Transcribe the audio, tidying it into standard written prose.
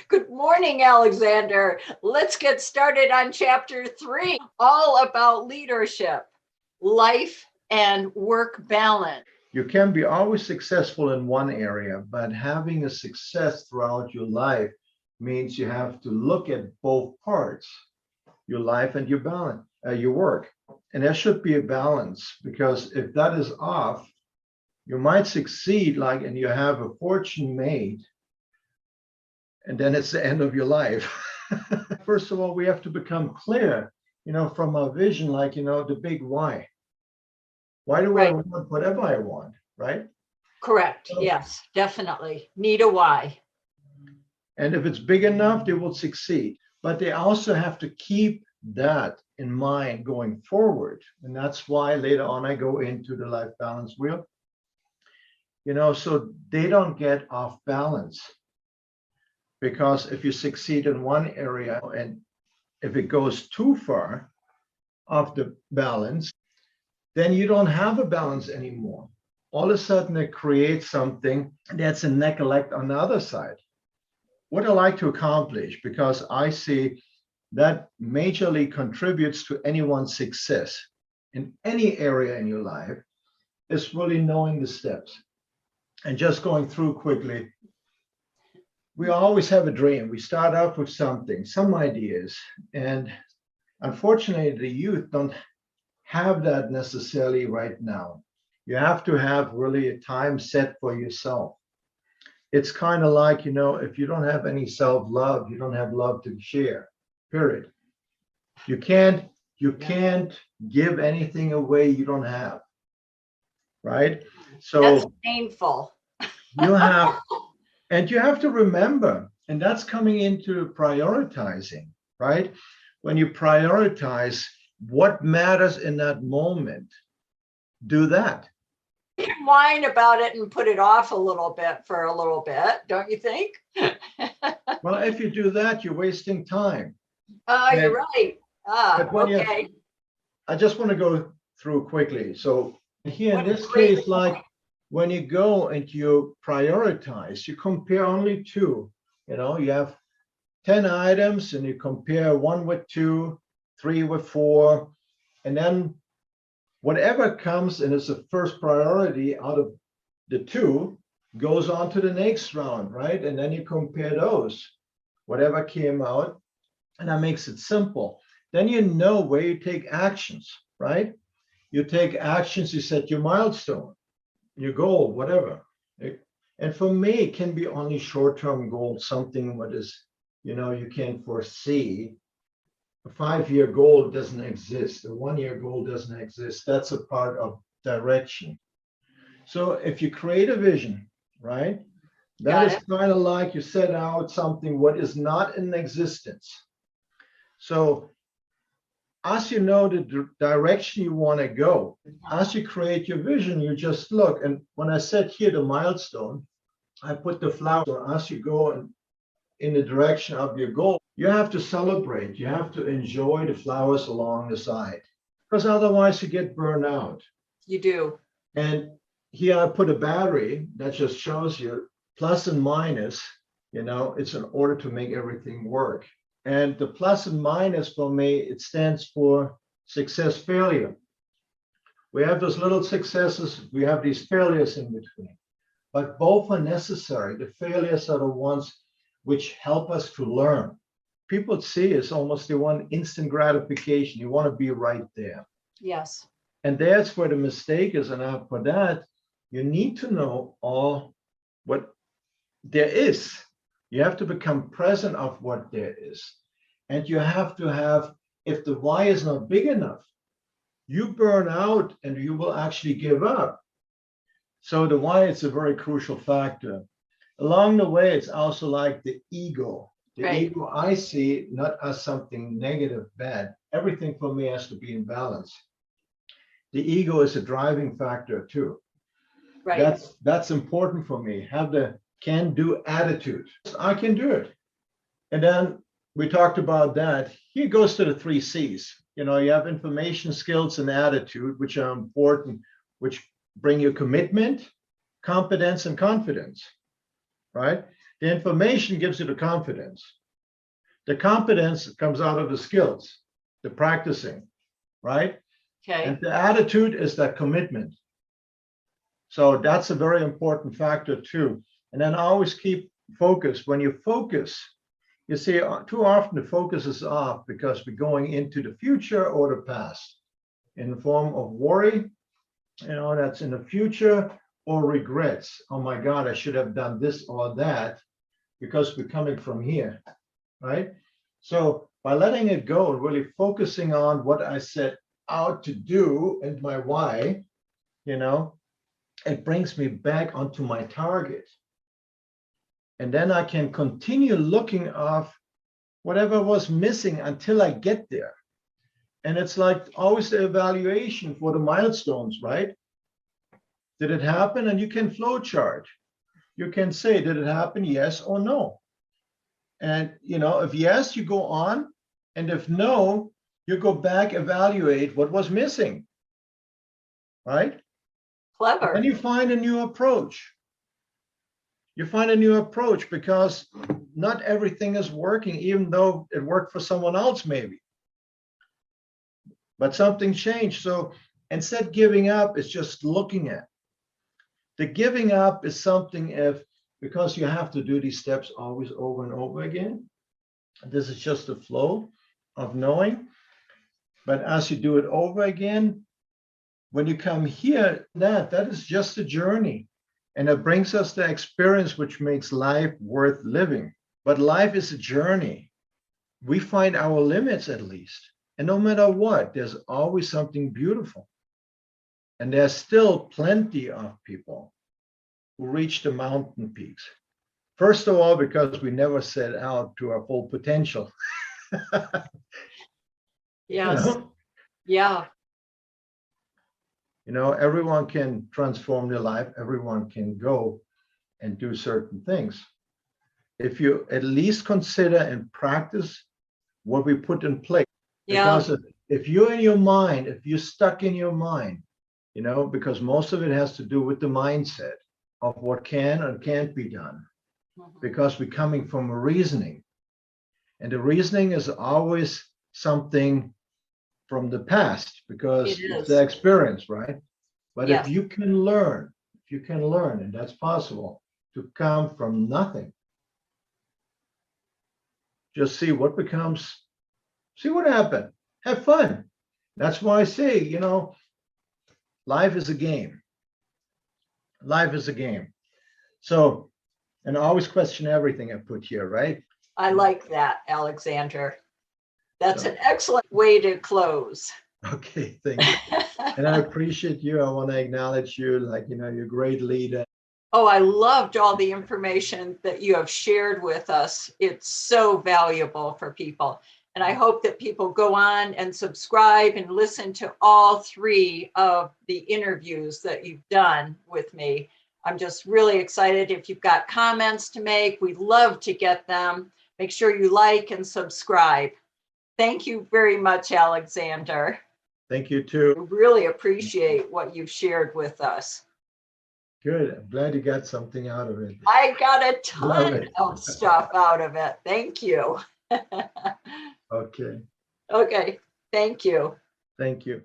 Good morning, Alexander. Let's get started on chapter 3, all about leadership, life, and work balance. You can be always successful in one area, but having a success throughout your life means you have to look at both parts, your life and your balance, your work. And there should be a balance, because if that is off, you might succeed, and you have a fortune made, and then it's the end of your life. First of all, we have to become clear, from our vision, the big why. Why do I want whatever I want, right? Correct. Yes, definitely. Need a why. And if it's big enough, they will succeed. But they also have to keep that in mind going forward. And that's why later on I go into the life balance wheel, so they don't get off balance. Because if you succeed in one area, and if it goes too far off the balance, then you don't have a balance anymore. All of a sudden, it creates something that's a neglect on the other side. What I like to accomplish, because I see that majorly contributes to anyone's success in any area in your life, is really knowing the steps. And just going through quickly, we always have a dream. We start off with something, some ideas. And unfortunately, the youth don't have that necessarily right now. You have to have really a time set for yourself. It's kind of like, if you don't have any self-love, you don't have love to share, period. You can't give anything away you don't have, right? So that's painful. you have to remember, and that's coming into prioritizing, right? When you prioritize what matters in that moment, do that. You can whine about it and put it off a little bit for a little bit, don't you think? Well, if you do that, you're wasting time. You're right. Okay. I just want to go through quickly. So here in this case, when you go and you prioritize, you compare only two. You have 10 items and you compare 1 with 2, 3 with 4, and then whatever comes and is the first priority out of the 2 goes on to the next round, right? And then you compare those, whatever came out, and that makes it simple. Then you know where you take actions, right? You take actions, you set your milestone, your goal, whatever. And for me, it can be only short-term goals, something what is, you can foresee. A 5-year goal doesn't exist. A 1-year goal doesn't exist. That's a part of direction. So if you create a vision, right, that is kind of like you set out something what is not in existence. So as you know the direction you want to go, as you create your vision, you just look. And when I said here the milestone, I put the flower. So as you go in the direction of your goal, you have to celebrate. You have to enjoy the flowers along the side, because otherwise you get burned out. You do. And here I put a battery that just shows you plus and minus. It's in order to make everything work. And the plus and minus for me, it stands for success, failure. We have those little successes. We have these failures in between, but both are necessary. The failures are the ones which help us to learn. People see it's almost they want instant gratification. You want to be right there. Yes. And that's where the mistake is. And for that, you need to know all what there is. You have to become present of what there is. And you have to have, if the why is not big enough, you burn out and you will actually give up. So the why is a very crucial factor. Along the way, it's also like the ego. The ego I see not as something negative, bad. Everything for me has to be in balance. The ego is a driving factor too. Right. That's important for me. Have the can-do attitude. I can do it. And then we talked about that. Here goes to the 3 C's. You have information, skills, and attitude, which are important, which bring you commitment, competence, and confidence, right? The information gives you the confidence. The competence comes out of the skills, the practicing, right? Okay. And the attitude is that commitment. So that's a very important factor too. And then always keep focus. When you focus, you see, too often the focus is off because we're going into the future or the past in the form of worry, that's in the future, or regrets. Oh my God, I should have done this or that because we're coming from here, right? So by letting it go and really focusing on what I set out to do and my why, it brings me back onto my target. And then I can continue looking off whatever was missing until I get there. And it's like always the evaluation for the milestones, right? Did it happen? And you can flow chart. You can say, did it happen? Yes or no. And, if yes, you go on. And if no, you go back, evaluate what was missing, right? Clever. And you find a new approach. You find a new approach because not everything is working, even though it worked for someone else, maybe. But something changed. So instead of giving up, it's just looking at. The giving up is something because you have to do these steps always over and over again. This is just the flow of knowing. But as you do it over again, when you come here, that is just a journey. And it brings us the experience which makes life worth living. But life is a journey. We find our limits at least. And no matter what, there's always something beautiful. And there's still plenty of people who reach the mountain peaks. First of all, because we never set out to our full potential. Yes. Yeah. Everyone can transform their life. Everyone can go and do certain things. If you at least consider and practice what we put in place. Yeah. Because if you're in your mind, if you're stuck in your mind, because most of it has to do with the mindset of what can and can't be done. Because we're coming from a reasoning. And the reasoning is always something from the past because it's the experience, right? But yes. if you can learn, and that's possible, to come from nothing, just see what happened. Have fun. That's why I say, life is a game. Life is a game. So, and I always question everything I put here, right? I like that, Alexander. That's an excellent way to close. Okay, thank you. And I appreciate you. I want to acknowledge you, you're a great leader. Oh, I loved all the information that you have shared with us. It's so valuable for people. And I hope that people go on and subscribe and listen to all 3 of the interviews that you've done with me. I'm just really excited. If you've got comments to make, we'd love to get them. Make sure you like and subscribe. Thank you very much, Alexander. Thank you too. I really appreciate what you've shared with us. Good. I'm glad you got something out of it. I got a ton of stuff out of it. Thank you. Okay. Okay. Thank you. Thank you.